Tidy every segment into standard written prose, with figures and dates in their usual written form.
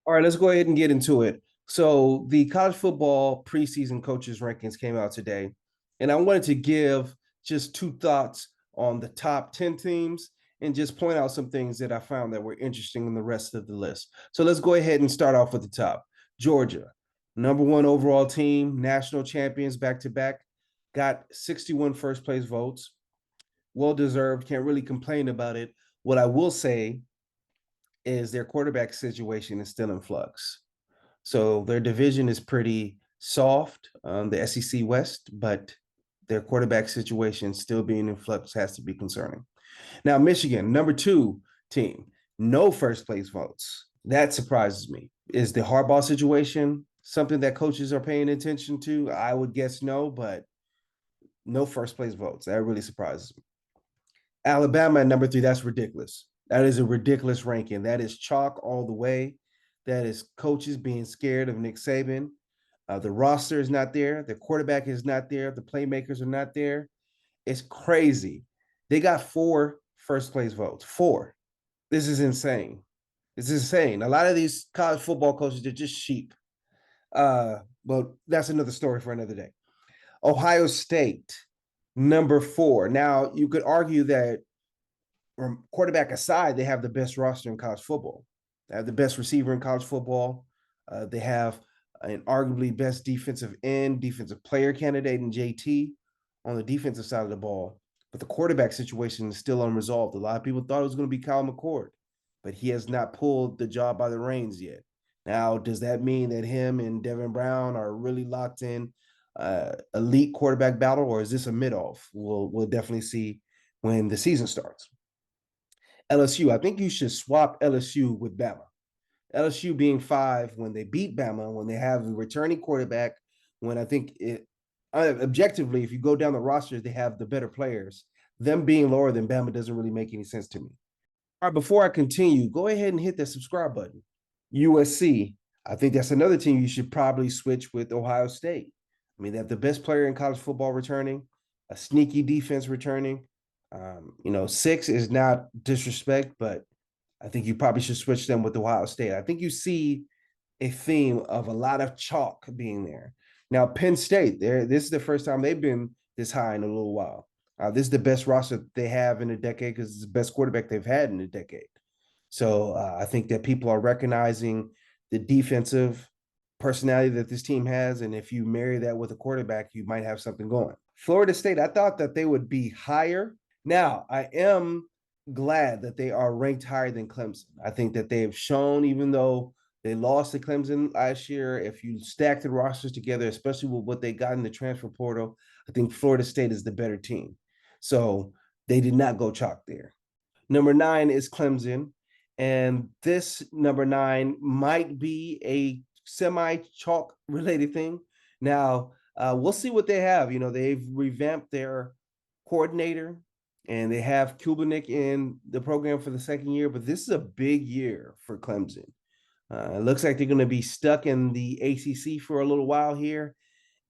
All right, let's go ahead and get into it. So the college football preseason coaches rankings came out today, and I wanted to give just two thoughts on the top 10 teams and just point out some things that I found that were interesting in the rest of the list. So let's go ahead and start off with the top. Georgia, number one overall team, national champions back to back, got 61 first place votes. Well deserved, can't really complain about it. What I will say is their quarterback situation is still in flux. So their division is pretty soft, the SEC West, but their quarterback situation still being in flux has to be concerning. Now, Michigan, number two team, no first place votes. That surprises me. Is the Harbaugh situation something that coaches are paying attention to? I would guess no, but no first place votes. That really surprises me. Alabama at number three, that's ridiculous. That is a ridiculous ranking. That is chalk all the way. That is coaches being scared of Nick Saban. The roster is not there. The quarterback is not there. The playmakers are not there. It's crazy. They got four first place votes. Four. This is insane. It's insane. A lot of these college football coaches, they're just sheep. But that's another story for another day. Ohio State, number four. Now, you could argue that from quarterback aside, they have the best roster in college football. They have the best receiver in college football. They have an arguably best defensive end, defensive player candidate in JT on the defensive side of the ball. But the quarterback situation is still unresolved. A lot of people thought it was going to be Kyle McCord, but he has not pulled the job by the reins yet. Now, does that mean that him and Devin Brown are really locked in elite quarterback battle, or is this a mid-off? We'll definitely see when the season starts. LSU, I think you should swap LSU with Bama. LSU being five when they beat Bama, when they have a returning quarterback, when I think it objectively, if you go down the roster, they have the better players. Them being lower than Bama doesn't really make any sense to me. All right, before I continue, go ahead and hit that subscribe button. USC, I think that's another team you should probably switch with Ohio State. I mean, they have the best player in college football returning, a sneaky defense returning. Six is not disrespect, but I think you probably should switch them with Ohio State. I think you see a theme of a lot of chalk being there. Now, Penn State, this is the first time they've been this high in a little while. This is the best roster they have in a decade because it's the best quarterback they've had in a decade. So I think that people are recognizing the defensive personality that this team has. And if you marry that with a quarterback, you might have something going. Florida State, I thought that they would be higher. Now, I am glad that they are ranked higher than Clemson. I think that they have shown, even though they lost to Clemson last year, if you stack the rosters together, especially with what they got in the transfer portal, I think Florida State is the better team. So they did not go chalk there. Number nine is Clemson. And this number nine might be a semi-chalk related thing. Now, we'll see what they have. They've revamped their coordinator and they have Kubinik in the program for the second year, but this is a big year for Clemson. It looks like they're going to be stuck in the ACC for a little while here,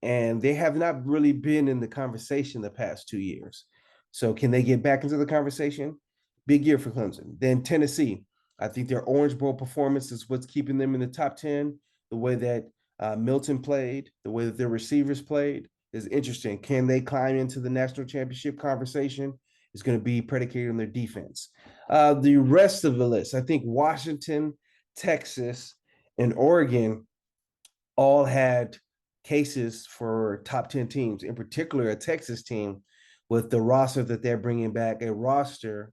and they have not really been in the conversation the past 2 years. So can they get back into the conversation? Big year for Clemson. Then Tennessee, I think their Orange Bowl performance is what's keeping them in the top 10. The way that Milton played, the way that their receivers played is interesting. Can they climb into the national championship conversation? It's going to be predicated on their defense. The rest of the list, I think Washington, Texas, and Oregon all had cases for top 10 teams, in particular a Texas team with the roster that they're bringing back, a roster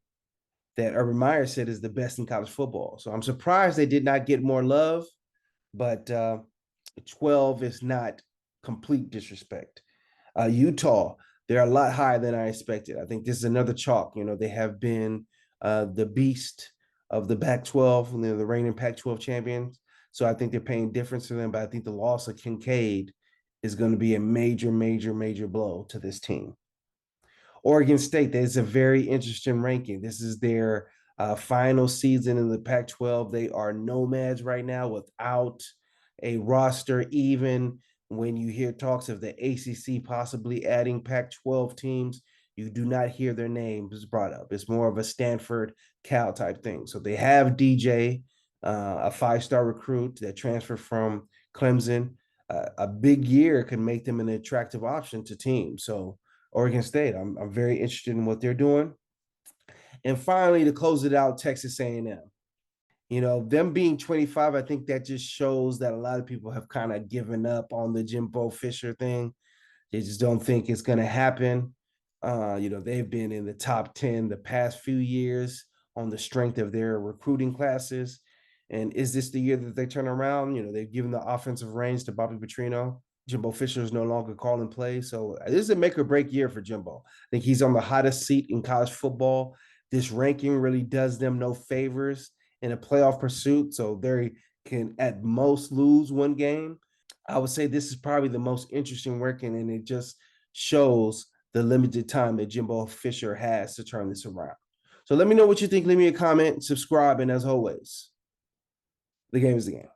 that Urban Meyer said is the best in college football. So I'm surprised they did not get more love, but 12 is not complete disrespect. Utah, they're a lot higher than I expected. I think this is another chalk. They have been the beast of the Pac-12, and they're the reigning Pac-12 champions. So I think they're paying difference to them, but I think the loss of Kincaid is going to be a major, major, major blow to this team. Oregon State, that is a very interesting ranking. This is their final season in the Pac-12. They are nomads right now without a roster. Even when you hear talks of the ACC possibly adding Pac-12 teams, you do not hear their names brought up. It's more of a Stanford, Cal type thing. So they have DJ. a 5-star recruit that transferred from Clemson. A big year could make them an attractive option to teams. So Oregon State, I'm very interested in what they're doing. And finally, to close it out, Texas A&M. You know, them being 25, I think that just shows that a lot of people have kind of given up on the Jimbo Fisher thing. They just don't think it's going to happen. They've been in the top 10 the past few years on the strength of their recruiting classes. And is this the year that they turn around? You know, they've given the offensive reins to Bobby Petrino. Jimbo Fisher is no longer calling play. So this is a make or break year for Jimbo. I think he's on the hottest seat in college football. This ranking really does them no favors in a playoff pursuit. So they can at most lose one game. I would say this is probably the most interesting working, and it just shows the limited time that Jimbo Fisher has to turn this around. So let me know what you think. Leave me a comment, subscribe, and as always, the game is the game.